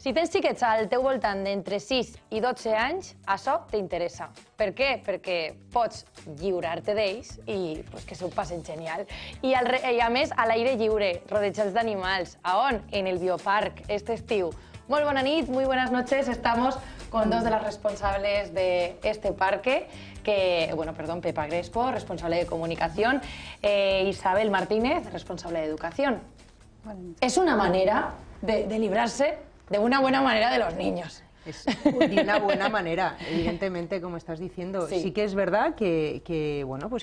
Si tens xiquets al teu voltant d'entre 6 i 12 anys, això t'interessa. Per què? Perquè pots lliurar-te d'ells i pues, que s'ho passen genial. I a més, a l'aire lliure, rodejats d'animals. A on? En el Bioparc, este estiu. Muy buena nit, muy buenas noches. Estamos con dos de las responsables de este parque, Pepa Crespo, responsable de comunicación, Isabel Martínez, responsable de educación. Es una manera de librarse de una buena manera de los niños. Es de una buena manera, evidentemente, como estás diciendo. Sí que es verdad que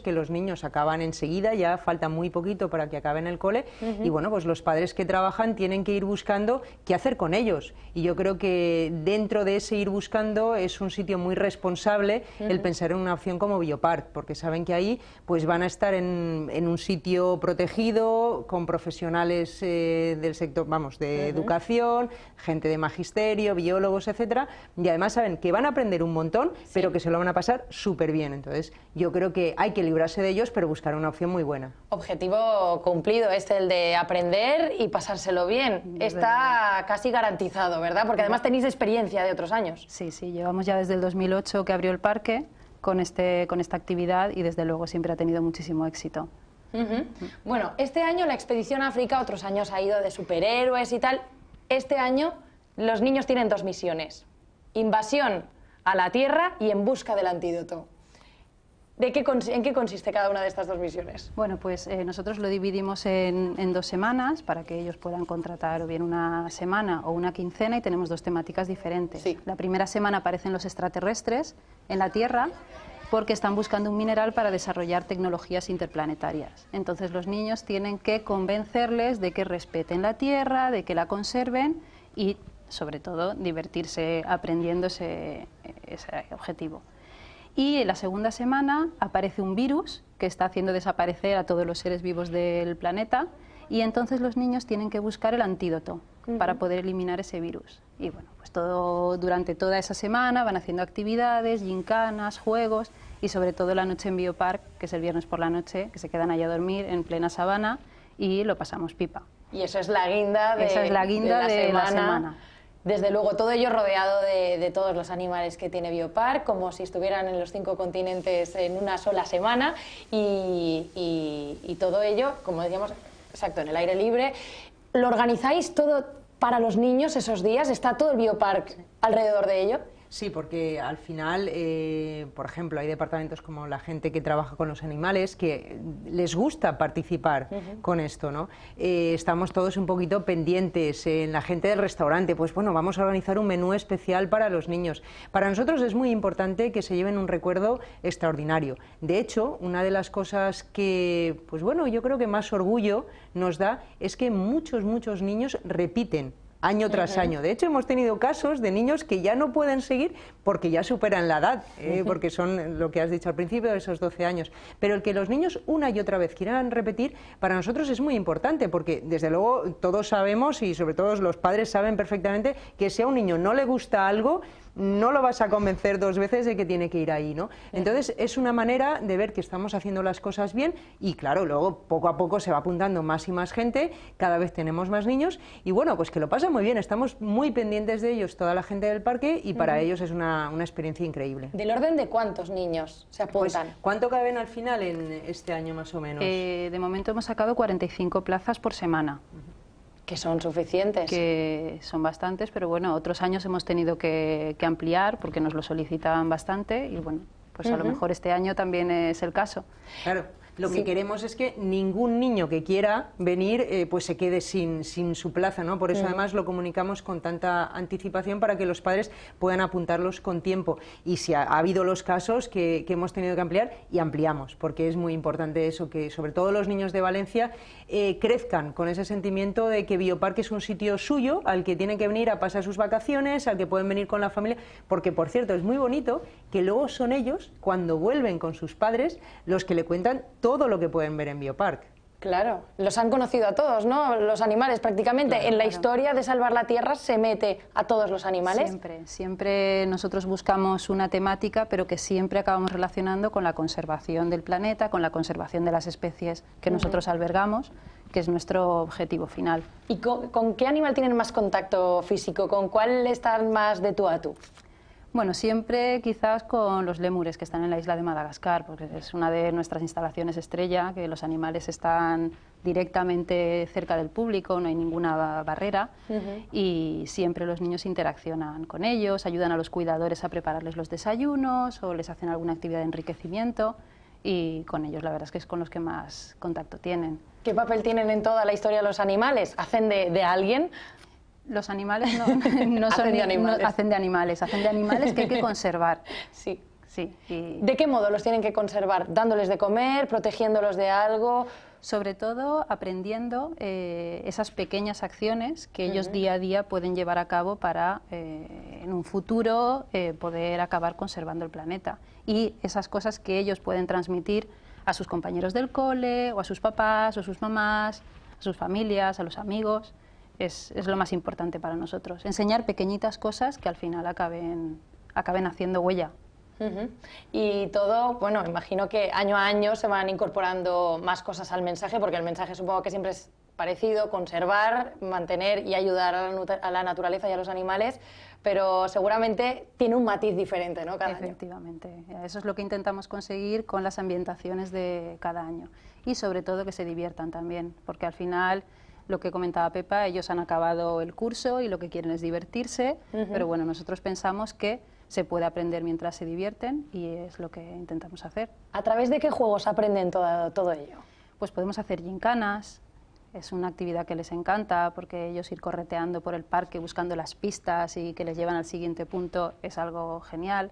los niños acaban enseguida, ya falta muy poquito para que acaben el cole, y bueno, pues los padres que trabajan tienen que ir buscando qué hacer con ellos. Y yo creo que dentro de ese ir buscando es un sitio muy responsable el pensar en una opción como Bioparc, porque saben que ahí pues van a estar en un sitio protegido, con profesionales del sector, de educación, gente de magisterio, biólogos, etc. Y además saben que van a aprender un montón, pero que se lo van a pasar súper bien. Entonces yo creo que hay que librarse de ellos, pero buscar una opción muy buena. Objetivo cumplido, el de aprender y pasárselo bien. Está casi garantizado, ¿verdad? Porque además tenéis experiencia de otros años. Sí, llevamos ya desde el 2008 que abrió el parque con esta actividad y desde luego siempre ha tenido muchísimo éxito. Bueno, este año la expedición a África, otros años ha ido de superhéroes y tal. Este año los niños tienen dos misiones: invasión a la Tierra y en busca del antídoto. ¿En qué consiste cada una de estas dos misiones? Bueno, pues nosotros lo dividimos en 2 semanas para que ellos puedan contratar o bien una semana o una quincena, y tenemos 2 temáticas diferentes. La primera semana aparecen los extraterrestres en la Tierra porque están buscando un mineral para desarrollar tecnologías interplanetarias. Entonces los niños tienen que convencerles de que respeten la Tierra, de que la conserven y sobre todo divertirse aprendiendo ese objetivo. Y en la segunda semana aparece un virus que está haciendo desaparecer a todos los seres vivos del planeta, y entonces los niños tienen que buscar el antídoto para poder eliminar ese virus. Y bueno, pues durante toda esa semana van haciendo actividades, gincanas, juegos, y sobre todo la noche en Bioparc, que es el viernes por la noche, que se quedan allá a dormir en plena sabana y lo pasamos pipa. Y eso es la guinda de la semana. Desde luego, todo ello rodeado de todos los animales que tiene Bioparc, como si estuvieran en los 5 continentes en una sola semana, y todo ello, como decíamos, exacto, en el aire libre. ¿Lo organizáis todo para los niños esos días? ¿Está todo el Bioparc alrededor de ello? Sí, porque al final, por ejemplo, hay departamentos como la gente que trabaja con los animales que les gusta participar con esto, ¿no? Estamos todos un poquito pendientes. En la gente del restaurante, pues bueno, vamos a organizar un menú especial para los niños. Para nosotros es muy importante que se lleven un recuerdo extraordinario. De hecho, una de las cosas que, pues bueno, yo creo que más orgullo nos da es que muchos niños repiten año tras año. De hecho, hemos tenido casos de niños que ya no pueden seguir porque ya superan la edad, porque son lo que has dicho al principio, esos 12 años. Pero el que los niños una y otra vez quieran repetir, para nosotros es muy importante, porque desde luego todos sabemos, y sobre todo los padres saben perfectamente, que si a un niño no le gusta algo, no lo vas a convencer 2 veces de que tiene que ir ahí, ¿no? Entonces es una manera de ver que estamos haciendo las cosas bien, y claro, luego poco a poco se va apuntando más y más gente, cada vez tenemos más niños, y bueno, pues que lo pasan muy bien, estamos muy pendientes de ellos, toda la gente del parque, y para ellos es una experiencia increíble. ¿Del orden de cuántos niños se apuntan? Pues, ¿cuánto caben al final en este año más o menos? De momento hemos sacado 45 plazas por semana. Que son suficientes. Que son bastantes, pero bueno, otros años hemos tenido que ampliar porque nos lo solicitaban bastante, y bueno, pues a lo mejor este año también es el caso. Claro. Lo que queremos es que ningún niño que quiera venir pues se quede sin su plaza, ¿no? Por eso además lo comunicamos con tanta anticipación para que los padres puedan apuntarlos con tiempo. Y si ha habido los casos que hemos tenido que ampliar, y ampliamos, porque es muy importante eso, que sobre todo los niños de Valencia crezcan con ese sentimiento de que Bioparc es un sitio suyo, al que tienen que venir a pasar sus vacaciones, al que pueden venir con la familia, porque por cierto es muy bonito que luego son ellos, cuando vuelven con sus padres, los que le cuentan todo lo que pueden ver en Bioparc. Claro, los han conocido a todos, ¿no? Los animales prácticamente. Claro, en la claro. historia de Salvar la Tierra se mete a todos los animales. Siempre nosotros buscamos una temática, pero que siempre acabamos relacionando con la conservación del planeta, con la conservación de las especies que nosotros albergamos, que es nuestro objetivo final. ¿Y con qué animal tienen más contacto físico? ¿Con cuál están más de tú a tú? Bueno, siempre quizás con los lémures que están en la isla de Madagascar, porque es una de nuestras instalaciones estrella, que los animales están directamente cerca del público, no hay ninguna barrera, y siempre los niños interaccionan con ellos, ayudan a los cuidadores a prepararles los desayunos o les hacen alguna actividad de enriquecimiento, y con ellos la verdad es que es con los que más contacto tienen. ¿Qué papel tienen en toda la historia los animales? ¿Hacen de alguien? Los animales no son hacen de animales que hay que conservar. Sí. Sí. ¿De qué modo los tienen que conservar? ¿Dándoles de comer, protegiéndolos de algo? Sobre todo aprendiendo esas pequeñas acciones que ellos día a día pueden llevar a cabo para en un futuro poder acabar conservando el planeta. Y esas cosas que ellos pueden transmitir a sus compañeros del cole, o a sus papás, o a sus mamás, a sus familias, a los amigos. Es lo más importante para nosotros. Enseñar pequeñitas cosas que al final acaben haciendo huella. Y todo, bueno, imagino que año a año se van incorporando más cosas al mensaje, porque el mensaje supongo que siempre es parecido: conservar, mantener y ayudar a la naturaleza y a los animales, pero seguramente tiene un matiz diferente, ¿no? Cada año. Efectivamente, eso es lo que intentamos conseguir con las ambientaciones de cada año. Y sobre todo que se diviertan también, porque al final, lo que comentaba Pepa, ellos han acabado el curso y lo que quieren es divertirse, pero bueno, nosotros pensamos que se puede aprender mientras se divierten y es lo que intentamos hacer. ¿A través de qué juegos aprenden todo ello? Pues podemos hacer gincanas, es una actividad que les encanta porque ellos ir correteando por el parque buscando las pistas y que les llevan al siguiente punto es algo genial.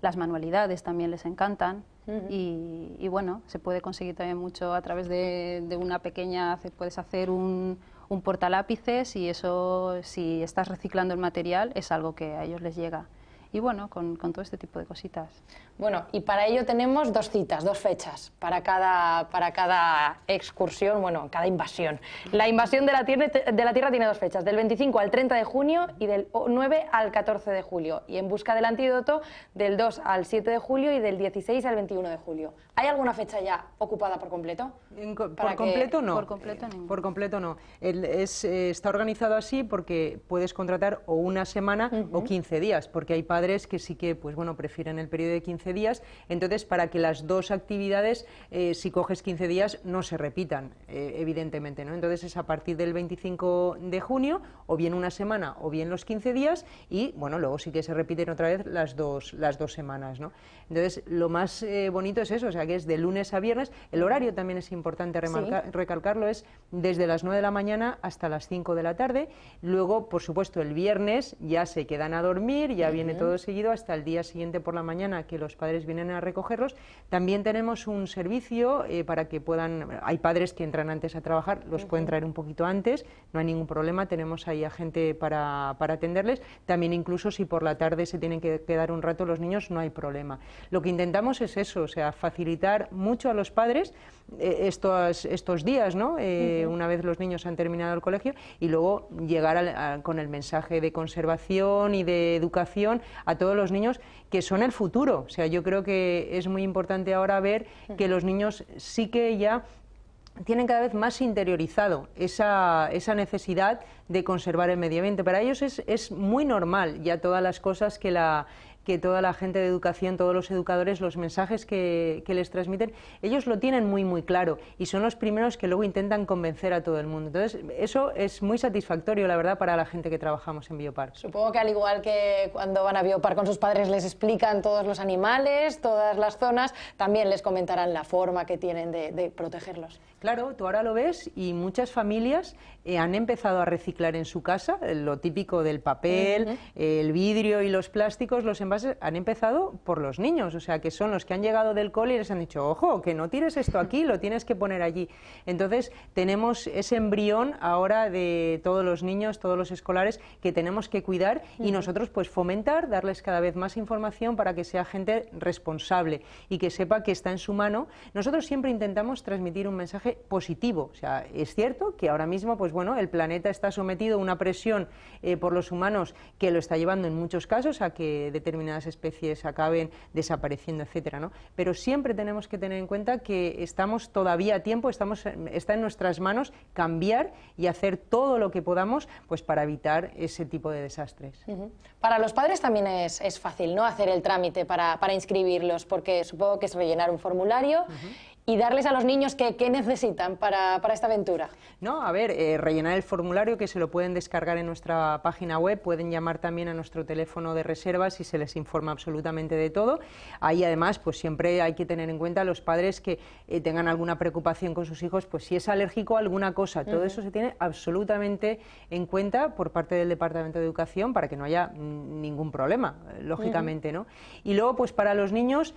Las manualidades también les encantan. Y bueno, se puede conseguir también mucho a través de una pequeña, puedes hacer un portalápices y eso, si estás reciclando el material, es algo que a ellos les llega. Y bueno, con todo este tipo de cositas. Bueno, y para ello tenemos 2 citas, 2 fechas para cada excursión, bueno, cada invasión. La invasión de la Tierra tiene 2 fechas, del 25 al 30 de junio y del 9 al 14 de julio. Y En busca del antídoto, del 2 al 7 de julio y del 16 al 21 de julio. ¿Hay alguna fecha ya ocupada por completo? Por completo no. Por completo ninguna. Por completo no. Está organizado así porque puedes contratar o una semana o 15 días, porque hay padres que sí que pues bueno, prefieren el periodo de 15 días, entonces para que las 2 actividades, si coges 15 días, no se repitan, evidentemente, ¿no? Entonces es a partir del 25 de junio, o bien una semana o bien los 15 días, y bueno, luego sí que se repiten otra vez las dos semanas, ¿no? Entonces lo más bonito es eso, o sea que es de lunes a viernes. El horario también es importante recalcarlo, es desde las 9 de la mañana hasta las 5 de la tarde, luego por supuesto el viernes ya se quedan a dormir, ya viene todo seguido hasta el día siguiente por la mañana que los padres vienen a recogerlos. También tenemos un servicio para que puedan, hay padres que entran antes a trabajar, los pueden traer un poquito antes, no hay ningún problema, tenemos ahí a gente para atenderles. También incluso si por la tarde se tienen que quedar un rato los niños, no hay problema. Lo que intentamos es eso, o sea, facilitar mucho a los padres estos días, ¿no? Una vez los niños han terminado el colegio, y luego llegar con el mensaje de conservación y de educación a todos los niños que son el futuro. O sea, yo creo que es muy importante ahora ver que los niños sí que ya tienen cada vez más interiorizado esa necesidad de conservar el medio ambiente. Para ellos es muy normal ya todas las cosas que toda la gente de educación, todos los educadores, los mensajes que les transmiten, ellos lo tienen muy claro y son los primeros que luego intentan convencer a todo el mundo. Entonces, eso es muy satisfactorio, la verdad, para la gente que trabajamos en Biopark. Supongo que al igual que cuando van a Biopark con sus padres les explican todos los animales, todas las zonas, también les comentarán la forma que tienen de protegerlos. Claro, tú ahora lo ves y muchas familias han empezado a reciclar en su casa, lo típico del papel, el vidrio y los plásticos, los envases. además han empezado por los niños, o sea, que son los que han llegado del cole y les han dicho, ojo, que no tires esto aquí, lo tienes que poner allí. Entonces, tenemos ese embrión ahora de todos los niños, todos los escolares, que tenemos que cuidar y nosotros pues fomentar, darles cada vez más información para que sea gente responsable y que sepa que está en su mano. Nosotros siempre intentamos transmitir un mensaje positivo, o sea, es cierto que ahora mismo, pues bueno, el planeta está sometido a una presión por los humanos que lo está llevando en muchos casos a que determinadas especies acaben desapareciendo, etcétera, ¿no? Pero siempre tenemos que tener en cuenta que estamos todavía a tiempo, está en nuestras manos cambiar y hacer todo lo que podamos pues para evitar ese tipo de desastres. Para los padres también es fácil, ¿no?, hacer el trámite para inscribirlos, porque supongo que es rellenar un formulario y darles a los niños qué necesitan para esta aventura. No, a ver, rellenar el formulario, que se lo pueden descargar en nuestra página web, pueden llamar también a nuestro teléfono de reservas y se les informa absolutamente de todo. Ahí además, pues siempre hay que tener en cuenta a los padres que tengan alguna preocupación con sus hijos, pues si es alérgico a alguna cosa, todo eso se tiene absolutamente en cuenta por parte del Departamento de Educación para que no haya ningún problema, lógicamente, ¿no? Y luego, pues para los niños,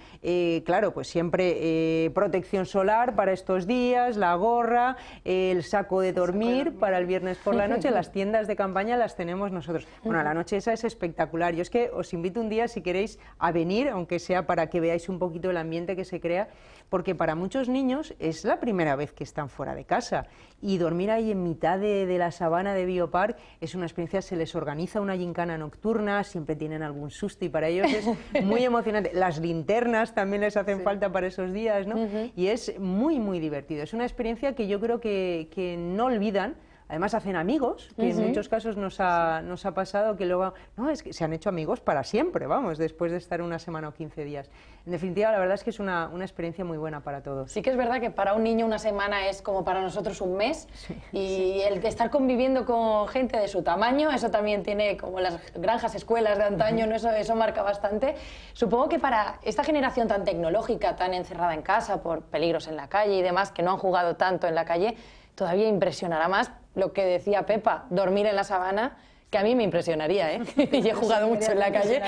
claro, pues siempre protección solar para estos días, la gorra, el saco de dormir para el viernes por la noche, las tiendas de campaña las tenemos nosotros. Bueno, la noche esa es espectacular. Yo es que os invito un día, si queréis, a venir, aunque sea para que veáis un poquito el ambiente que se crea, porque para muchos niños es la primera vez que están fuera de casa y dormir ahí en mitad de la sabana de Biopark es una experiencia. Se les organiza una gincana nocturna, siempre tienen algún susto y para ellos es muy emocionante. Las linternas también les hacen falta para esos días, ¿no? Y es muy, muy divertido. Es una experiencia que yo creo que no olvidan. Además hacen amigos, que en muchos casos nos ha pasado que luego, no, es que se han hecho amigos para siempre, vamos, después de estar una semana o 15 días. En definitiva, la verdad es que es una experiencia muy buena para todos. Sí que es verdad que para un niño una semana es como para nosotros un mes, y el de estar conviviendo con gente de su tamaño, eso también tiene, como las granjas escuelas de antaño, ¿no? Eso marca bastante. Supongo que para esta generación tan tecnológica, tan encerrada en casa por peligros en la calle y demás, que no han jugado tanto en la calle, todavía impresionará más lo que decía Pepa, dormir en la sabana, que a mí me impresionaría, ¿eh? Y he jugado mucho en la calle.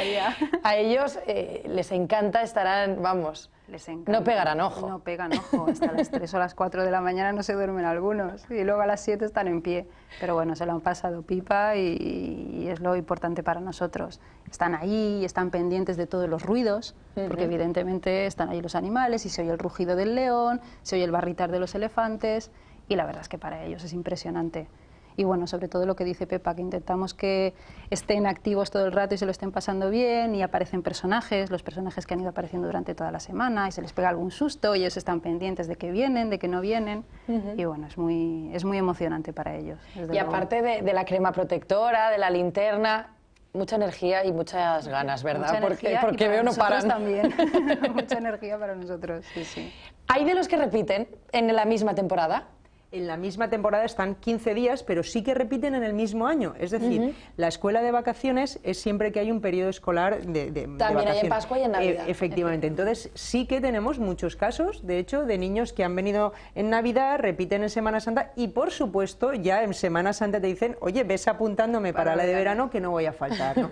A ellos les encanta, estarán, vamos, les encanta. No pegarán ojo. No pegan ojo, hasta las 3 o las 4 de la mañana no se duermen algunos, y luego a las 7 están en pie. Pero bueno, se lo han pasado pipa y es lo importante para nosotros. Están ahí, están pendientes de todos los ruidos, porque evidentemente están ahí los animales y se oye el rugido del león, se oye el barritar de los elefantes, y la verdad es que para ellos es impresionante. Y bueno, sobre todo lo que dice Pepa, que intentamos que estén activos todo el rato y se lo estén pasando bien, y aparecen personajes, los personajes que han ido apareciendo durante toda la semana, y se les pega algún susto y ellos están pendientes de que vienen, de que no vienen, y bueno, es muy emocionante para ellos. Y aparte de la crema protectora, de la linterna, mucha energía y muchas ganas, ¿verdad? Porque veo no paran. También. Mucha energía para nosotros, sí, sí. ¿Hay de los que repiten en la misma temporada? En la misma temporada están 15 días, pero sí que repiten en el mismo año. Es decir, la escuela de vacaciones es siempre que hay un periodo escolar de También hay en Pascua y en Navidad. Efectivamente. Entonces sí que tenemos muchos casos, de hecho, de niños que han venido en Navidad, repiten en Semana Santa y, por supuesto, ya en Semana Santa te dicen, oye, ves apuntándome para la de verano que no voy a faltar, ¿no?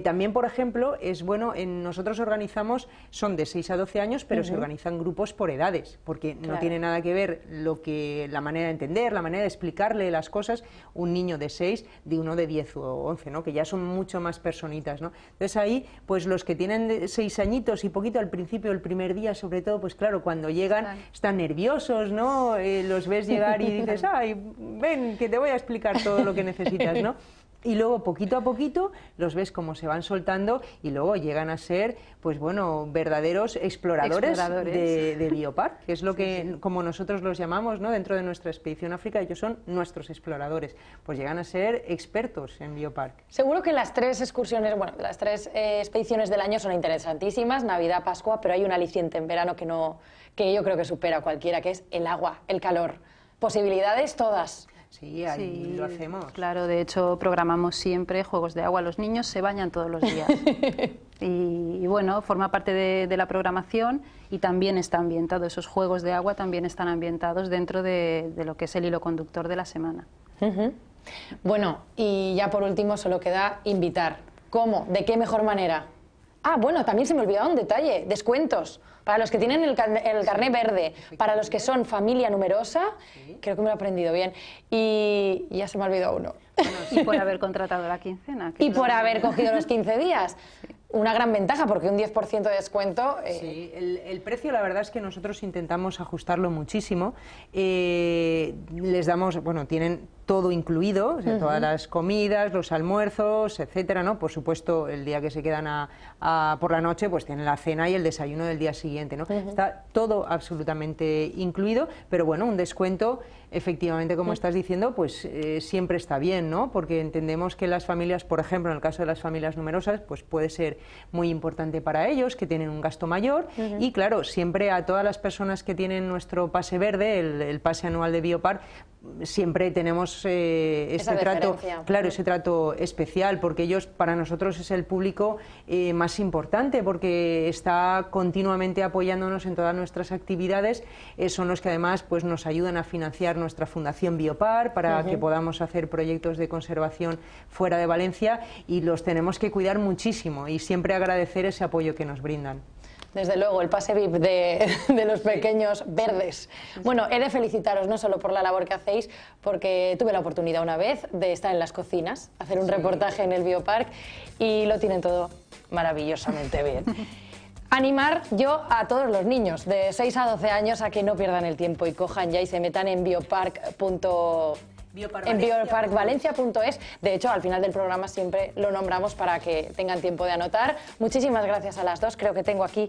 También, por ejemplo, es bueno, nosotros organizamos, son de 6 a 12 años, pero se organizan grupos por edades, porque no tiene nada que ver la manera de entender, la manera de explicarle las cosas, un niño de 6, de uno de 10 o 11, ¿no? Que ya son mucho más personitas, ¿no? Entonces ahí, pues los que tienen 6 añitos y poquito al principio, el primer día sobre todo, pues claro, cuando llegan están nerviosos, ¿no? Los ves llegar y dices, ay, ven, que te voy a explicar todo lo que necesitas, ¿no? Y luego, poquito a poquito, los ves cómo se van soltando y luego llegan a ser, pues bueno, verdaderos exploradores. De Biopark, que es lo que, como nosotros los llamamos, ¿no? Dentro de nuestra expedición a África, ellos son nuestros exploradores. Pues llegan a ser expertos en Biopark. Seguro que las 3 excursiones, bueno, las 3 expediciones del año son interesantísimas, Navidad, Pascua, pero hay un aliciente en verano que yo creo que supera a cualquiera, que es el agua, el calor. Posibilidades todas. Sí, ahí lo hacemos. Claro, de hecho programamos siempre juegos de agua. Los niños se bañan todos los días. y bueno, forma parte de la programación y también está ambientado. Esos juegos de agua también están ambientados dentro de lo que es el hilo conductor de la semana. Bueno, y ya por último solo queda invitar. ¿Cómo? ¿De qué mejor manera? Ah, bueno, también se me olvidaba un detalle, descuentos. Para los que tienen el carné verde, para los que son familia numerosa, creo que me lo he aprendido bien. Y ya se me ha olvidado uno. Y por haber contratado la quincena. Y por haber cogido los 15 días. Una gran ventaja, porque un 10% de descuento... Sí, el precio, la verdad es que nosotros intentamos ajustarlo muchísimo. Les damos, bueno, tienen todo incluido, o sea, todas las comidas, los almuerzos, etcétera, ¿no? Por supuesto, el día que se quedan por la noche, pues tienen la cena y el desayuno del día siguiente, ¿no? Está todo absolutamente incluido, pero bueno, un descuento, efectivamente, como estás diciendo, pues siempre está bien, ¿no? Porque entendemos que las familias, por ejemplo, en el caso de las familias numerosas, pues puede ser muy importante para ellos, que tienen un gasto mayor, y claro, siempre a todas las personas que tienen nuestro pase verde, el pase anual de Biopar, siempre tenemos ese trato, claro, ese trato especial, porque ellos, para nosotros, es el público más importante, porque está continuamente apoyándonos en todas nuestras actividades. Son los que además pues nos ayudan a financiar nuestra Fundación Biopar para que podamos hacer proyectos de conservación fuera de Valencia, y los tenemos que cuidar muchísimo y siempre agradecer ese apoyo que nos brindan. Desde luego, el pase VIP de los pequeños verdes. Bueno, he de felicitaros no solo por la labor que hacéis, porque tuve la oportunidad una vez de estar en las cocinas, hacer un reportaje en el Biopark, y lo tienen todo maravillosamente bien. Animar yo a todos los niños de 6 a 12 años a que no pierdan el tiempo y cojan ya y se metan en bioparkvalencia.es. De hecho, al final del programa siempre lo nombramos para que tengan tiempo de anotar. Muchísimas gracias a las dos. Creo que tengo aquí...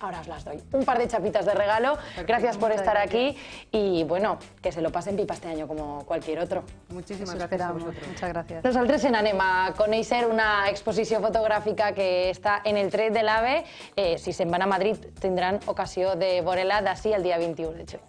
Ahora os las doy. Un par de chapitas de regalo. Perfecto, gracias por estar aquí. Y bueno, que se lo pasen pipa este año como cualquier otro. Muchísimas gracias a vosotros. Muchas gracias. Nosaltres en Anema conèixer una exposició fotogràfica que està en el tret de l'AVE. Si se'n van a Madrid tindran ocasió de veure-la d'ací al dia 21 de juny.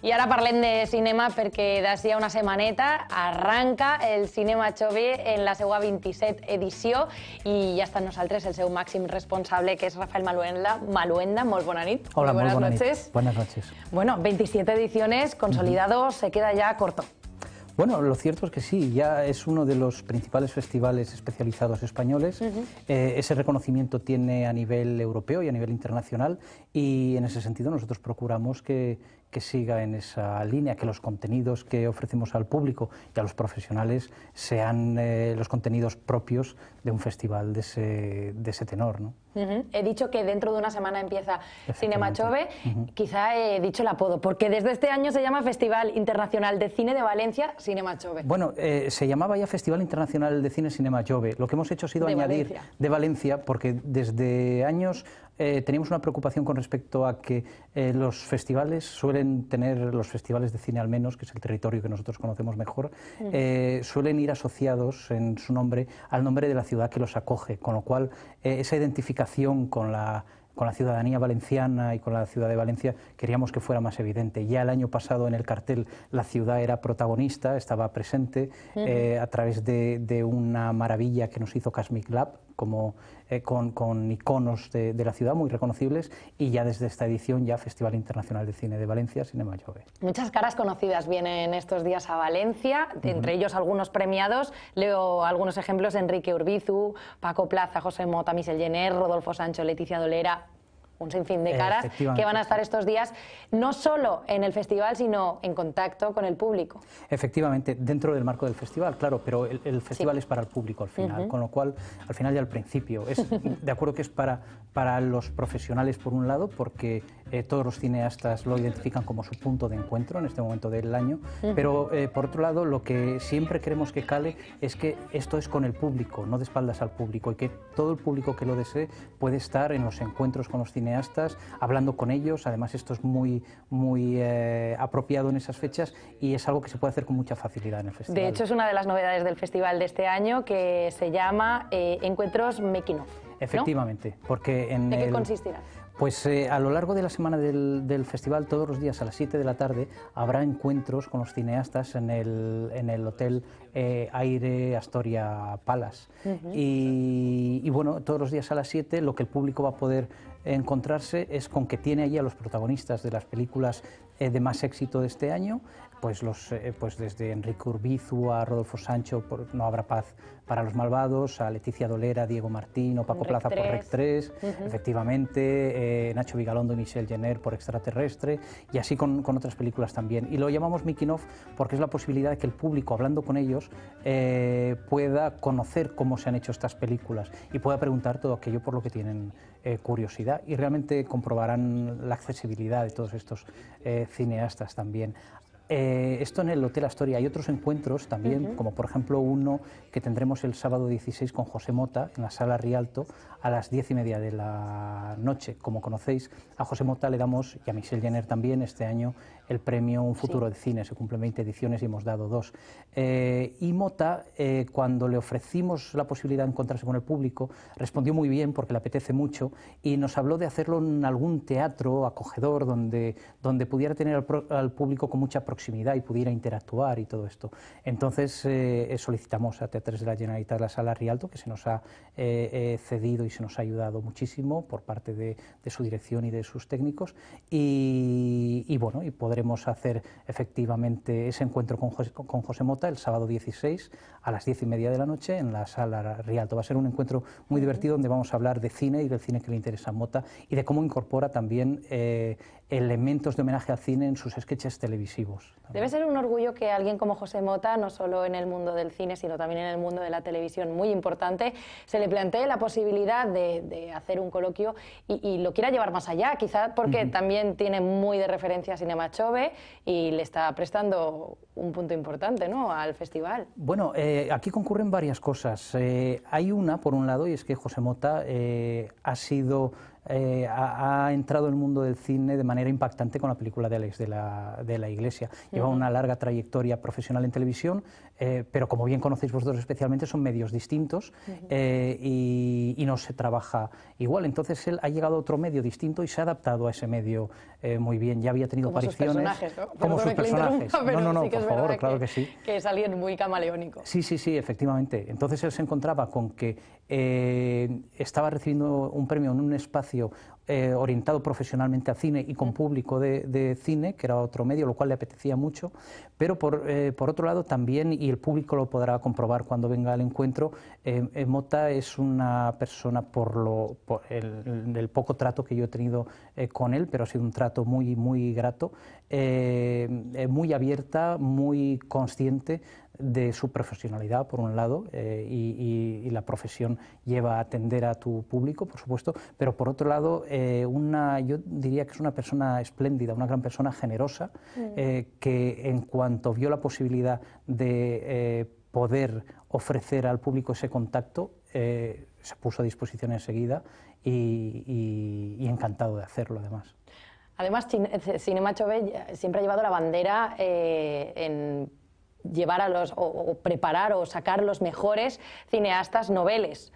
I ara parlem de cinema perquè d'ací a una setmaneta arranca el Cinema Chove en la seva 27 edició i ja està amb nosaltres el seu màxim responsable, que és Rafael Maluenda. Molt bona nit. Hola, muy buenas noches. Buenas noches. Bueno, 27 ediciones, consolidado, se queda ya corto. Bueno, lo cierto es que sí, ya es uno de los principales festivales especializados españoles. Ese reconocimiento tiene a nivel europeo y a nivel internacional, y en ese sentido nosotros procuramos que que siga en esa línea, que los contenidos que ofrecemos al público y a los profesionales sean los contenidos propios de un festival de ese tenor, ¿no? He dicho que dentro de una semana empieza Cinemachove, quizá he dicho el apodo, porque desde este año se llama Festival Internacional de Cine de Valencia Cinemachove. Bueno, se llamaba ya Festival Internacional de Cine Cinemachove. Lo que hemos hecho ha sido añadir de Valencia, porque desde años teníamos una preocupación con respecto a que los festivales suelen tener, los festivales de cine al menos, que es el territorio que nosotros conocemos mejor, suelen ir asociados en su nombre al nombre de la ciudad que los acoge, con lo cual esa identificación con la ciudadanía valenciana y con la ciudad de Valencia queríamos que fuera más evidente. Ya el año pasado en el cartel la ciudad era protagonista, estaba presente a través de una maravilla que nos hizo Casmic Lab, como con iconos de la ciudad muy reconocibles, y ya desde esta edición ya Festival Internacional de Cine de Valencia, Cinemachove. Muchas caras conocidas vienen estos días a Valencia, entre ellos algunos premiados. Leo algunos ejemplos: Enrique Urbizu, Paco Plaza, José Mota, Michel Jenner, Rodolfo Sancho, Leticia Dolera. Un sinfín de caras que van a estar estos días no solo en el festival, sino en contacto con el público. Efectivamente, dentro del marco del festival, claro, pero el festival es para el público al final, con lo cual, al final y al principio, de acuerdo que es para los profesionales por un lado, porque todos los cineastas lo identifican como su punto de encuentro en este momento del año, pero por otro lado, lo que siempre queremos que cale es que esto es con el público, no de espaldas al público, y que todo el público que lo desee puede estar en los encuentros con los cineastas, hablando con ellos. Además, esto es muy apropiado en esas fechas y es algo que se puede hacer con mucha facilidad en el festival. De hecho, es una de las novedades del festival de este año, que se llama Encuentros Making of, ¿no? Efectivamente, porque ¿de qué consistirá? Pues a lo largo de la semana del festival, todos los días a las 7 de la tarde, habrá encuentros con los cineastas en el Hotel Aire Astoria Palace. Y bueno, todos los días a las 7 lo que el público va a poder encontrarse es con que tiene allí a los protagonistas de las películas de más éxito de este año, pues desde Enrique Urbizu a Rodolfo Sancho por No habrá paz para los malvados, a Leticia Dolera, Diego Martín o Paco Plaza por Rec 3, efectivamente, Nacho Vigalondo y Michel Jenner por Extraterrestre, y así con otras películas también. Y lo llamamos Making of porque es la posibilidad de que el público, hablando con ellos, pueda conocer cómo se han hecho estas películas y pueda preguntar todo aquello por lo que tienen curiosidad, y realmente comprobarán la accesibilidad de todos estos cineastas también. Esto en el Hotel Astoria. Hay otros encuentros también, como por ejemplo uno que tendremos el sábado 16 con José Mota en la Sala Rialto a las 10:30 de la noche. Como conocéis, a José Mota le damos, y a Michel Jenner también, este año el premio Un Futuro de Cine. Se cumplen 20 ediciones y hemos dado 2. Y Mota, cuando le ofrecimos la posibilidad de encontrarse con el público, respondió muy bien porque le apetece mucho y nos habló de hacerlo en algún teatro acogedor donde pudiera tener al público con mucha proximidad y pudiera interactuar y todo esto. Entonces solicitamos a Teatres de la Generalitat la Sala Rialto, que se nos ha cedido y se nos ha ayudado muchísimo por parte de su dirección y de sus técnicos, y bueno, y podremos hacer efectivamente ese encuentro con José Mota el sábado 16 a las 10:30 de la noche en la Sala Rialto. Va a ser un encuentro muy divertido donde vamos a hablar de cine y del cine que le interesa a Mota y de cómo incorpora también elementos de homenaje al cine en sus sketches televisivos. Debe ser un orgullo que alguien como José Mota, no solo en el mundo del cine, sino también en el mundo de la televisión, muy importante, se le plantee la posibilidad de hacer un coloquio y lo quiera llevar más allá, quizá porque también tiene muy de referencia a Cinemachove y le está prestando un punto importante, ¿no?, al festival. Bueno, aquí concurren varias cosas. Hay una, por un lado, y es que José Mota ha entrado en el mundo del cine de manera impactante con la película de Alex de la Iglesia. Lleva una larga trayectoria profesional en televisión, pero como bien conocéis vosotros especialmente, son medios distintos y no se trabaja igual. Entonces él ha llegado a otro medio distinto y se ha adaptado a ese medio muy bien. Ya había tenido como apariciones... Sus personajes, ¿no? Como sus personajes. No, sí, por favor, claro que sí. Que es alguien muy camaleónico. Sí, efectivamente. Entonces él se encontraba con que estaba recibiendo un premio en un espacio espacio orientado profesionalmente al cine y con público de cine, que era otro medio, lo cual le apetecía mucho, pero por otro lado también, y el público lo podrá comprobar cuando venga al encuentro, Mota es una persona, por el poco trato que yo he tenido con él, pero ha sido un trato muy, muy grato, muy abierta, muy consciente de su profesionalidad, por un lado, y la profesión lleva a atender a tu público, por supuesto, pero por otro lado, yo diría que es una persona espléndida, una gran persona generosa, que en cuanto vio la posibilidad de poder ofrecer al público ese contacto, se puso a disposición enseguida y encantado de hacerlo, además. Además, Cinema Jove siempre ha llevado la bandera en llevar o preparar o sacar los mejores cineastas noveles.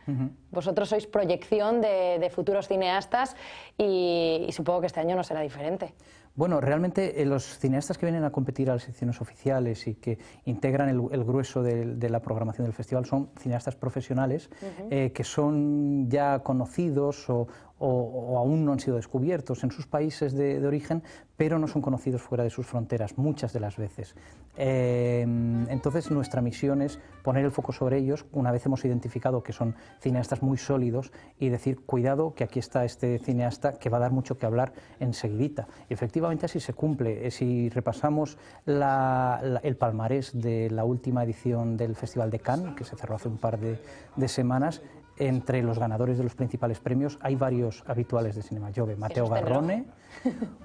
Vosotros sois proyección de futuros cineastas y supongo que este año no será diferente. Bueno, realmente los cineastas que vienen a competir a las secciones oficiales y que integran el grueso de la programación del festival son cineastas profesionales que son ya conocidos o aún no han sido descubiertos en sus países de origen, pero no son conocidos fuera de sus fronteras, muchas de las veces. Entonces nuestra misión es poner el foco sobre ellos, una vez hemos identificado que son cineastas muy sólidos, y decir, cuidado, que aquí está este cineasta que va a dar mucho que hablar enseguidita. Y efectivamente así se cumple. Si repasamos el palmarés de la última edición del Festival de Cannes, que se cerró hace un par de semanas, entre los ganadores de los principales premios hay varios habituales de Cinema Jove. Matteo Garrone,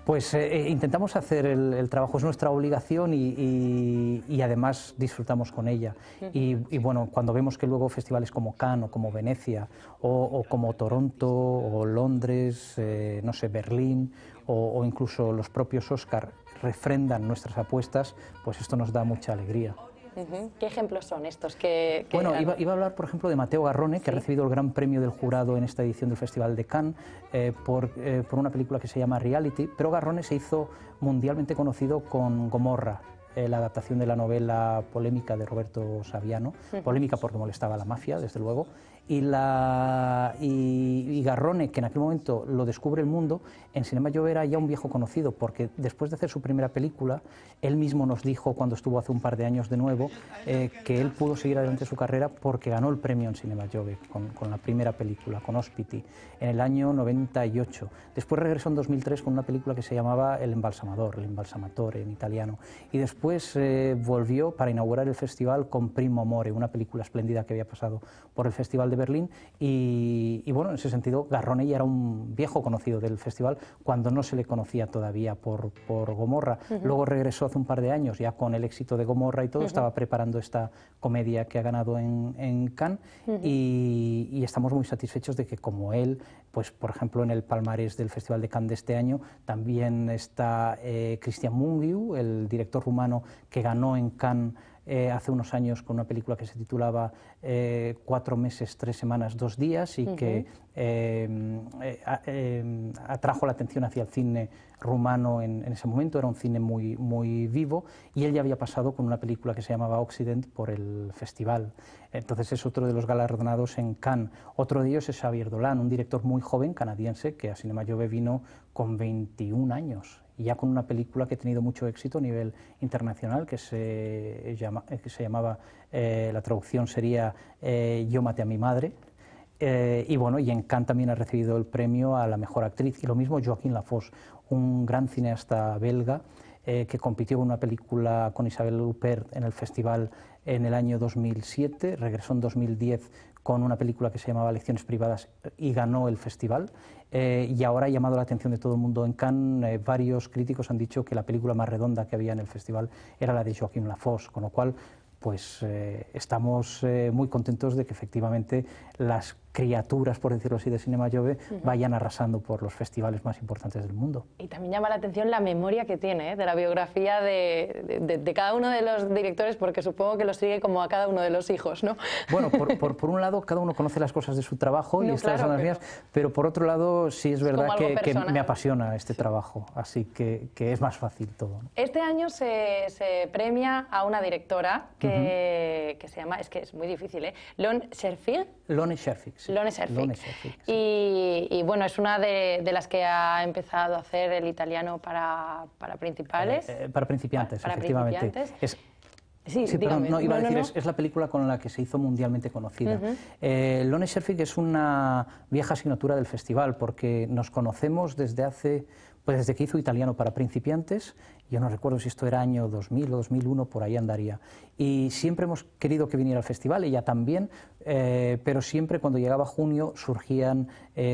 pues intentamos hacer el trabajo, es nuestra obligación y además disfrutamos con ella. Y bueno, cuando vemos que luego festivales como Cannes o como Venecia o como Toronto o Londres, no sé, Berlín o incluso los propios Oscar refrendan nuestras apuestas, pues esto nos da mucha alegría. ¿Qué ejemplos son estos? Bueno, iba a hablar, por ejemplo, de Matteo Garrone, que ha recibido el gran premio del jurado en esta edición del Festival de Cannes por una película que se llama Reality, pero Garrone se hizo mundialmente conocido con Gomorra, la adaptación de la novela polémica de Roberto Saviano, polémica porque molestaba a la mafia, desde luego, y Garrone, que en aquel momento lo descubre el mundo, en Cinema Jove era ya un viejo conocido, porque después de hacer su primera película, él mismo nos dijo, cuando estuvo hace un par de años de nuevo, que él pudo seguir adelante su carrera porque ganó el premio en Cinema Jove con la primera película, con Ospiti, en el año 98. Después regresó en 2003 con una película que se llamaba El Embalsamador, El Embalsamatore en italiano, y después volvió para inaugurar el festival con Primo Amore, una película espléndida que había pasado por el Festival de Berlín, y bueno, en ese sentido Garrone ya era un viejo conocido del festival cuando no se le conocía todavía por Gomorra. Luego regresó hace un par de años ya con el éxito de Gomorra y todo, estaba preparando esta comedia que ha ganado en Cannes, y estamos muy satisfechos de que, como él, pues por ejemplo en el palmarés del Festival de Cannes de este año también está Cristian Mungiu, el director rumano que ganó en Cannes hace unos años con una película que se titulaba 4 meses, 3 semanas, 2 días, y que atrajo la atención hacia el cine rumano en ese momento. Era un cine muy, muy vivo, y él ya había pasado con una película que se llamaba Occident por el festival. Entonces es otro de los galardonados en Cannes. Otro de ellos es Xavier Dolan, un director muy joven canadiense que a Cinema Jove vino con 21 años. Y ya con una película que ha tenido mucho éxito a nivel internacional, que se llamaba, la traducción sería Yo maté a mi madre, y bueno, y en Cannes también ha recibido el premio a la mejor actriz, y lo mismo Joaquin Lafosse, un gran cineasta belga que compitió con una película con Isabelle Huppert en el festival en el año 2007, regresó en 2010 con una película que se llamaba Lecciones privadas y ganó el festival, y ahora ha llamado la atención de todo el mundo en Cannes. Varios críticos han dicho que la película más redonda que había en el festival era la de Joaquin Lafosse, con lo cual pues estamos muy contentos de que efectivamente las criaturas, por decirlo así, de Cinema Jove vayan arrasando por los festivales más importantes del mundo. Y también llama la atención la memoria que tiene de la biografía de cada uno de los directores, porque supongo que lo sigue como a cada uno de los hijos, ¿no? Bueno, por un lado, cada uno conoce las cosas de su trabajo, y estas son las mías, pero por otro lado, sí es verdad que me apasiona este trabajo, así que es más fácil todo, ¿no? Este año se premia a una directora que se llama, es que es muy difícil, Lone Scherfig. Lone Scherfig, sí. Lone Scherfig. Lone Scherfig, sí. Y bueno, es una de las que ha empezado a hacer el italiano para principales. Para principiantes, para efectivamente. principiantes. Sí, perdón, no, iba a decir, es la película con la que se hizo mundialmente conocida. Lone Scherfig es una vieja asignatura del festival, porque nos conocemos desde que hizo Italiano para principiantes. Yo no recuerdo si esto era año 2000 o 2001, por ahí andaría. Y siempre hemos querido que viniera al festival, ella también, pero siempre cuando llegaba junio surgían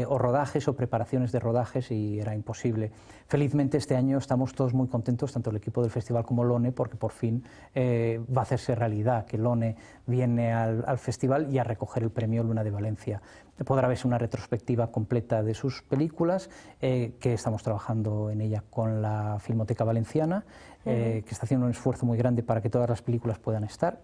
o rodajes o preparaciones de rodajes y era imposible. Felizmente este año estamos todos muy contentos, tanto el equipo del festival como Lone, porque por fin va a hacerse realidad que Lone viene al festival y a recoger el premio Luna de Valencia. Podrá verse una retrospectiva completa de sus películas, que estamos trabajando en ella con la Filmoteca Valenciana, que está haciendo un esfuerzo muy grande para que todas las películas puedan estar.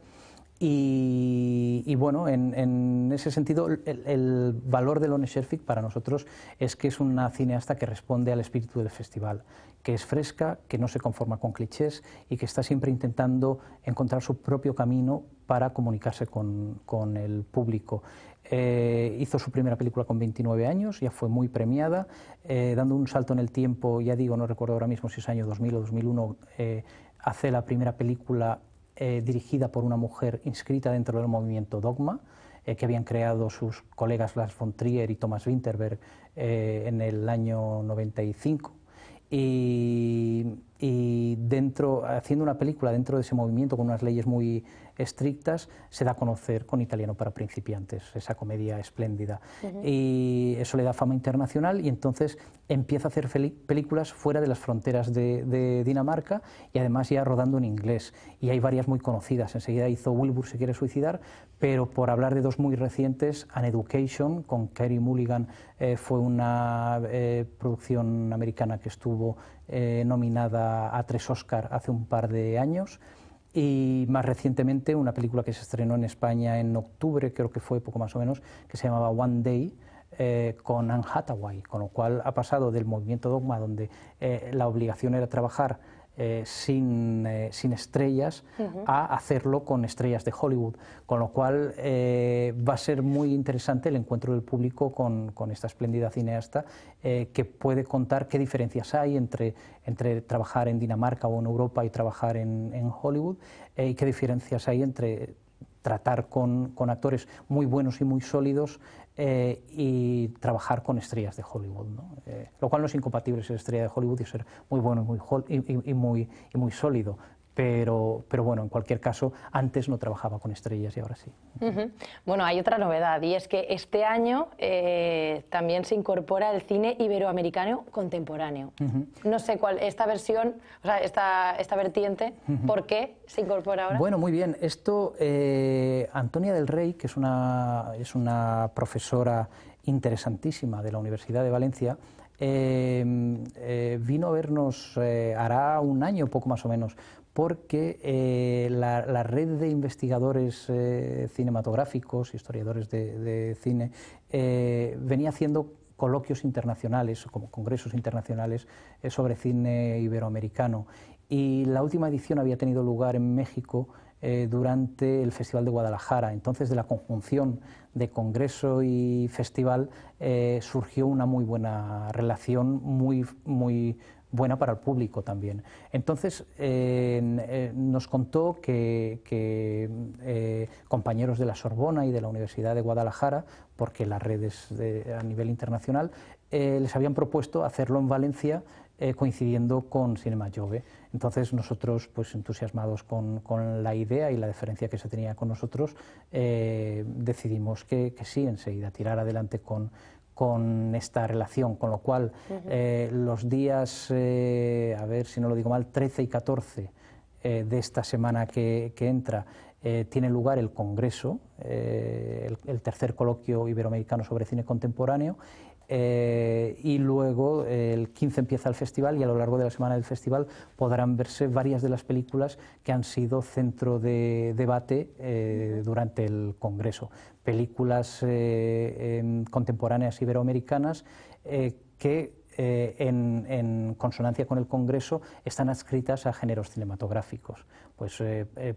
Y bueno, en ese sentido, el valor de Lone Scherfig para nosotros es que es una cineasta que responde al espíritu del festival, que es fresca, que no se conforma con clichés y que está siempre intentando encontrar su propio camino para comunicarse con el público. Hizo su primera película con 29 años, ya fue muy premiada, dando un salto en el tiempo, ya digo, no recuerdo ahora mismo si es año 2000 o 2001, hace la primera película dirigida por una mujer inscrita dentro del movimiento Dogma, que habían creado sus colegas Lars von Trier y Thomas Vinterberg en el año 95. Y haciendo una película dentro de ese movimiento con unas leyes muy estrictas, se da a conocer con Italiano para principiantes, esa comedia espléndida. Y eso le da fama internacional y entonces empieza a hacer películas fuera de las fronteras de Dinamarca y además ya rodando en inglés. Y hay varias muy conocidas. Enseguida hizo Wilbur se quiere suicidar, pero por hablar de dos muy recientes, An Education con Carey Mulligan fue una producción americana que estuvo nominada a 3 Oscar hace un par de años, y más recientemente una película que se estrenó en España en octubre, creo que fue poco más o menos, que se llamaba One Day, con Anne Hathaway, con lo cual ha pasado del movimiento Dogma, donde la obligación era trabajar sin estrellas, a hacerlo con estrellas de Hollywood, con lo cual va a ser muy interesante el encuentro del público con esta espléndida cineasta, que puede contar qué diferencias hay entre trabajar en Dinamarca o en Europa y trabajar en Hollywood, y qué diferencias hay entre tratar con actores muy buenos y muy sólidos y trabajar con estrellas de Hollywood, ¿no? Lo cual no es incompatible ser estrella de Hollywood y ser muy bueno y muy sólido, pero bueno, en cualquier caso, antes no trabajaba con estrellas y ahora sí. Bueno, hay otra novedad, y es que este año también se incorpora el cine iberoamericano contemporáneo. No sé cuál, esta versión, o sea, esta vertiente, ¿por qué se incorpora ahora? Bueno, muy bien. Esto, Antonia del Rey, que es una profesora interesantísima de la Universidad de Valencia, vino a vernos hará un año, poco más o menos, porque la red de investigadores cinematográficos, historiadores de cine, venía haciendo coloquios internacionales, como congresos internacionales sobre cine iberoamericano. Y la última edición había tenido lugar en México durante el Festival de Guadalajara. Entonces, de la conjunción de congreso y festival surgió una muy buena relación, muy buena para el público también. Entonces, nos contó que compañeros de la Sorbona y de la Universidad de Guadalajara, porque la red es a nivel internacional, les habían propuesto hacerlo en Valencia, coincidiendo con Cinema Jove. Entonces nosotros, pues entusiasmados con la idea y la deferencia que se tenía con nosotros, decidimos que sí, enseguida tirar adelante con esta relación, con lo cual los días, a ver si no lo digo mal, 13 y 14 de esta semana que entra, tiene lugar el Congreso, el tercer coloquio iberoamericano sobre cine contemporáneo, y luego el 15 empieza el festival, y a lo largo de la semana del festival podrán verse varias de las películas que han sido centro de debate durante el Congreso. Películas contemporáneas iberoamericanas que en consonancia con el Congreso, están adscritas a géneros cinematográficos. Pues,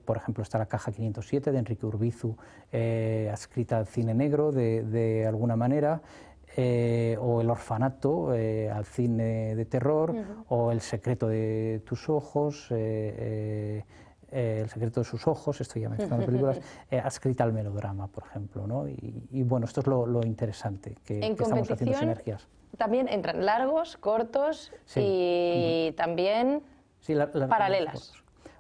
por ejemplo, está la Caja 507 de Enrique Urbizu, adscrita al cine negro de alguna manera, o El Orfanato al cine de terror, o El secreto de tus ojos, El secreto de sus ojos, estoy ya mencionando películas, adscrita al melodrama, por ejemplo, ¿no? Y bueno, esto es lo interesante, que estamos haciendo sinergias. También entran largos, cortos y también paralelas.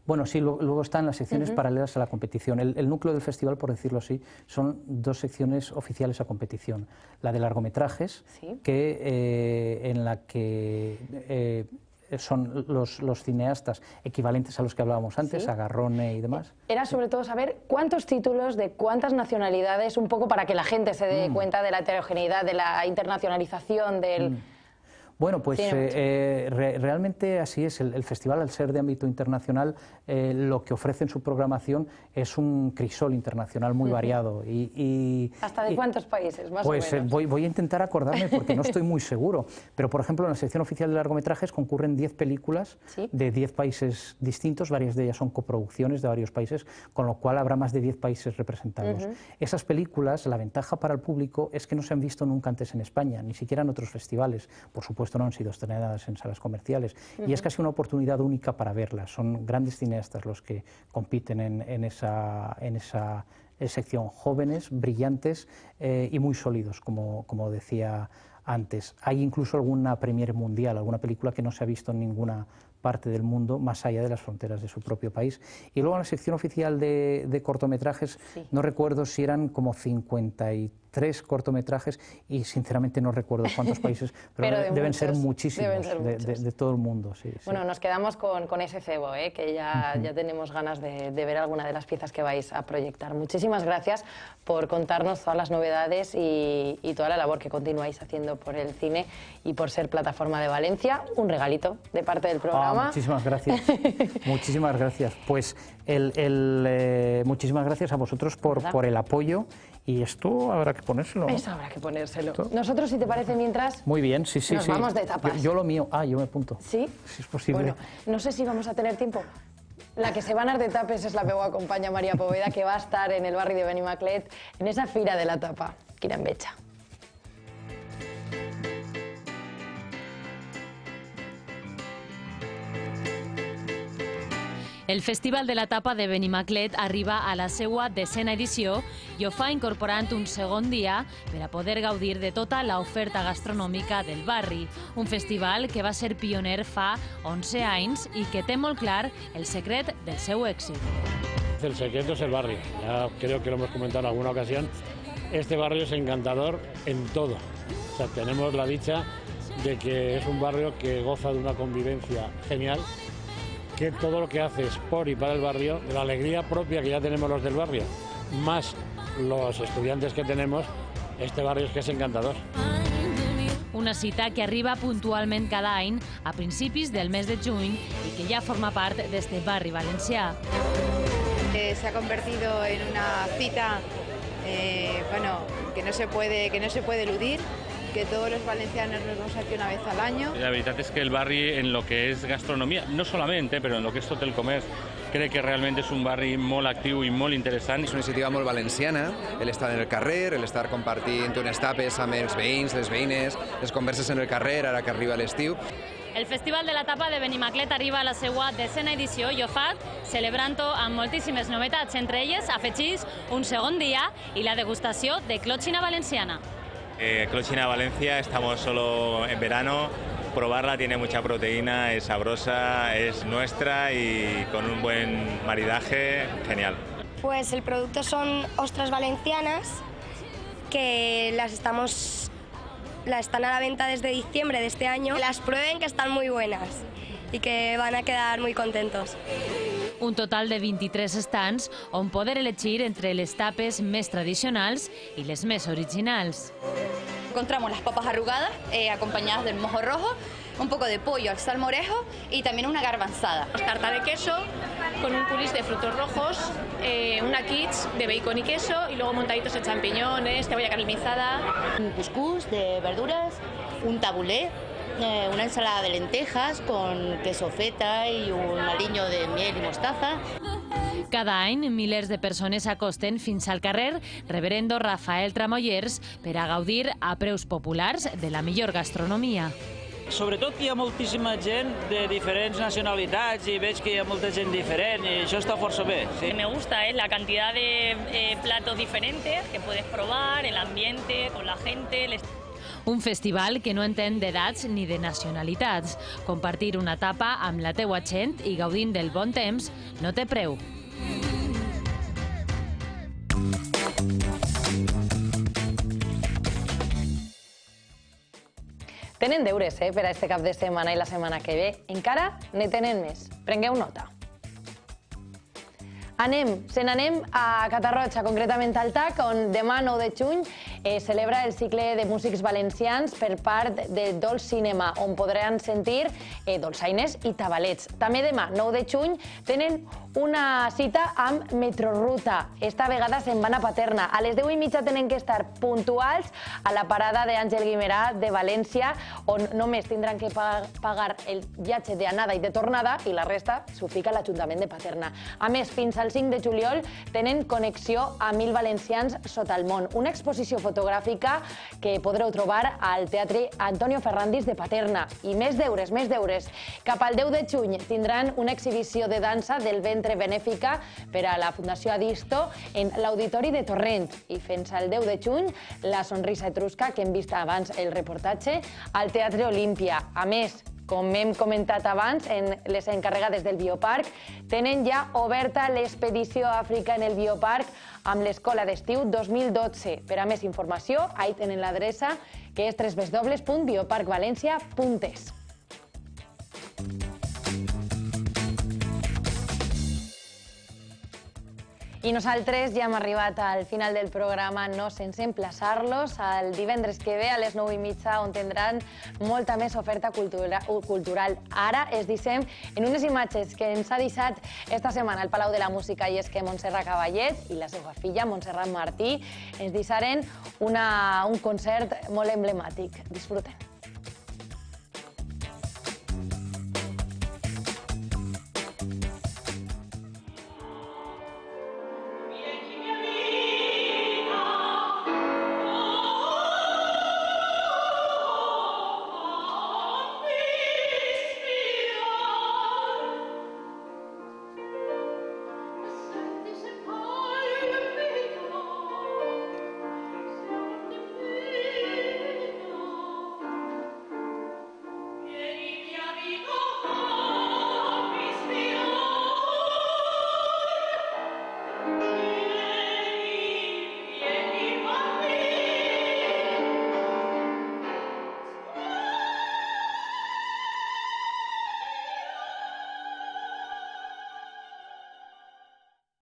Bueno, sí, luego están las secciones paralelas a la competición. El núcleo del festival, por decirlo así, son dos secciones oficiales a competición. La de largometrajes, en la que son los cineastas equivalentes a los que hablábamos antes, Agarrone y demás. Era sobre todo saber cuántos títulos de cuántas nacionalidades, un poco para que la gente se dé cuenta de la heterogeneidad, de la internacionalización del... Bueno, pues realmente así es. El festival, al ser de ámbito internacional, lo que ofrece en su programación es un crisol internacional muy variado. ¿Hasta de cuántos países, más pues, o menos? Voy a intentar acordarme porque no estoy muy seguro. Pero, por ejemplo, en la sección oficial de largometrajes concurren 10 películas de 10 países distintos, varias de ellas son coproducciones de varios países, con lo cual habrá más de 10 países representados. Esas películas, la ventaja para el público es que no se han visto nunca antes en España, ni siquiera en otros festivales. Por supuesto, no han sido estrenadas en salas comerciales y es casi una oportunidad única para verlas. Son grandes cineastas los que compiten en esa sección, jóvenes, brillantes y muy sólidos, como decía antes. Hay incluso alguna premiere mundial, alguna película que no se ha visto en ninguna parte del mundo, más allá de las fronteras de su propio país. Y luego en la sección oficial de cortometrajes, no recuerdo si eran como 53 cortometrajes y sinceramente no recuerdo cuántos países, pero deben ser muchísimos, de todo el mundo. Bueno, nos quedamos con ese cebo, que ya tenemos ganas de ver alguna de las piezas que vais a proyectar. Muchísimas gracias por contarnos todas las novedades y toda la labor que continuáis haciendo por el cine y por ser Plataforma de Valencia. Un regalito de parte del programa. Muchísimas gracias. Muchísimas gracias. Pues muchísimas gracias a vosotros por el apoyo. Y esto habrá que ponérselo, ¿no? Eso habrá que ponérselo. Nosotros, si te parece, mientras... Muy bien, sí. Nos vamos de tapas. Yo lo mío... yo me apunto. ¿Sí? Si es posible. Bueno, no sé si vamos a tener tiempo. La que se va a anar de tapes es la que acompaña María Poveda, que va a estar en el barri de Benimaclet, en esa fira de la tapa, Quina Enveja. El Festival de la Tapa de Benimaclet arriba a la seua 10ª edició i ho fa incorporant un segon dia per a poder gaudir de tota l'oferta gastronòmica del barri. Un festival que va ser pioner fa 11 anys i que té molt clar el secret del seu èxit. El secreto es el barrio. Ya creo que lo hemos comentado en alguna ocasión. Este barrio es encantador en todo. O sea, tenemos la dicha de que es un barrio que goza de una convivencia genial, que todo lo que haces por y para el barrio, de la alegría propia que ya tenemos los del barrio, más los estudiantes que tenemos, este barrio es que es encantador. Una cita que arriba puntualment cada any a principis del mes de juny i que ja forma part d'este barri valencià. Se ha convertido en una cita que no se puede eludir, que todos los valencianos nos vemos aquí una vez al año. La veritat és que el barri, en lo que és gastronomia, no solament, però en lo que és tot el comerç, crec que realment és un barri molt actiu i molt interessant. És una iniciativa molt valenciana, l'estar en el carrer, l'estar compartint unes tapes amb els veïns, les veïnes, les converses en el carrer, ara que arriba l'estiu. El Festival de la Tapa de Benimaclet arriba a la seva 10ª edició i ho fa celebrant-ho amb moltíssimes novetats, entre elles afegís un segon dia i la degustació de clòtxina valenciana. Clòtxina Valencia, estamos solo en verano, probarla, tiene mucha proteína, es sabrosa, es nuestra y con un buen maridaje, genial. Pues el producto son ostras valencianas que las están a la venta desde diciembre de este año. Las prueben, que están muy buenas y que van a quedar muy contentos. Un total de 23 stands on poder elegir entre les tapes més tradicionals i les més originals. Encontramos las papas arrugadas, acompañadas del mojo rojo, un poco de pollo al salmorejo y también una garbanzada. Tarta de queso con un coulis de frutos rojos, una quiche de bacon y queso y luego montaditos de champiñones, cebolla caramelizada. Un couscous de verduras, un tabulé una ensalada de lentejas con queso feta y un aliño de miel y mostaza. Cada any, milers de persones s'acosten fins al carrer Reverendo Rafael Tramollers per a gaudir a preus populars de la millor gastronomia. Sobretot que hi ha moltíssima gent de diferents nacionalitats i veig que hi ha molta gent diferent i això està força bé. Lo que me gusta es la cantidad de platos diferentes que puedes probar, el ambiente, con la gente. Un festival que no entén d'edats ni de nacionalitats. Compartir una tapa amb la teua gent i gaudint del bon temps no té preu. Tenen deures per a este cap de setmana i la setmana que ve. Encara ne tenen més. Prengueu nota. Se n'anem a Catarroja, concretament al TAC, on demà, 9 de juny, celebra el cicle de músics valencians per part de Dolç Cinema, on podran sentir dolçaines i tabalets. També demà, 9 de juny, tenen una cita amb Metroruta. Esta vegada se'n van a Paterna. A les 10:30 tenen que estar puntuals a la parada d'Àngel Guimerà de València, on només tindran que pagar el viatge d'anada i de tornada i la resta s'ho fica a l'Ajuntament de Paterna. A més, fins al 5 de juliol tenen connexió a 1000 valencians sota el món, una exposició fotogràfica que podreu trobar al Teatre Antonio Ferrandis de Paterna. I més deures, més deures. Cap al 10 de juny tindran una exhibició de dansa del ventre benèfica per a la Fundació Adisto en l'Auditori de Torrent. I fins al 10 de juny, la sonrisa etrusca, que hem vist abans el reportatge, al Teatre Olímpia. A més, com hem comentat abans, en les encarregades del Bioparc, tenen ja oberta l'expedició a Àfrica en el Bioparc amb l'Escola d'Estiu 2012. Per a més informació, ahí tenen l'adreça, que és www.bioparcvalencia.es. I nosaltres ja hem arribat al final del programa, no sense emplaçar-los al divendres que ve a les 9:30, on tindran molta més oferta cultural. Ara es deixem en unes imatges que ens ha deixat esta setmana al Palau de la Música, i és que Montserrat Cavallet i la seva filla, Montserrat Martí, ens deixaren un concert molt emblemàtic. Disfruten.